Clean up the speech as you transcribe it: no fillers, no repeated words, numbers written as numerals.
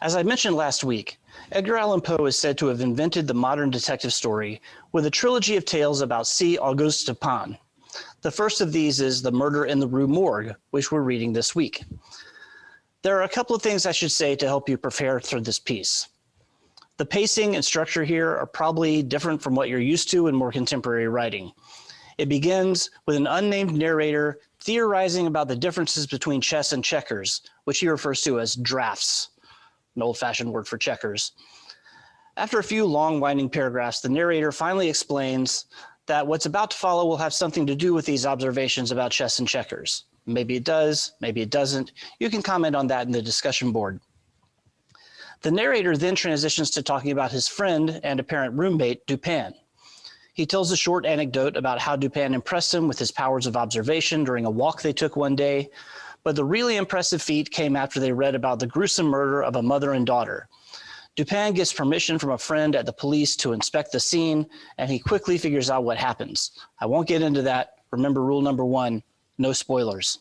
As I mentioned last week, Edgar Allan Poe is said to have invented the modern detective story with a trilogy of tales about C. Auguste Dupin. The first of these is The Murder in the Rue Morgue, which we're reading this week. There are a couple of things I should say to help you prepare for this piece. The pacing and structure here are probably different from what you're used to in more contemporary writing. It begins with an unnamed narrator theorizing about the differences between chess and checkers, which he refers to as drafts, an old-fashioned word for checkers. After a few long winding paragraphs, the narrator finally explains that what's about to follow will have something to do with these observations about chess and checkers. Maybe it does, maybe it doesn't. You can comment on that in the discussion board. The narrator then transitions to talking about his friend and apparent roommate, Dupin. He tells a short anecdote about how Dupin impressed him with his powers of observation during a walk they took one day, but the really impressive feat came after they read about the gruesome murder of a mother and daughter. Dupin gets permission from a friend at the police to inspect the scene, and he quickly figures out what happens. I won't get into that. Remember rule number 1, no spoilers.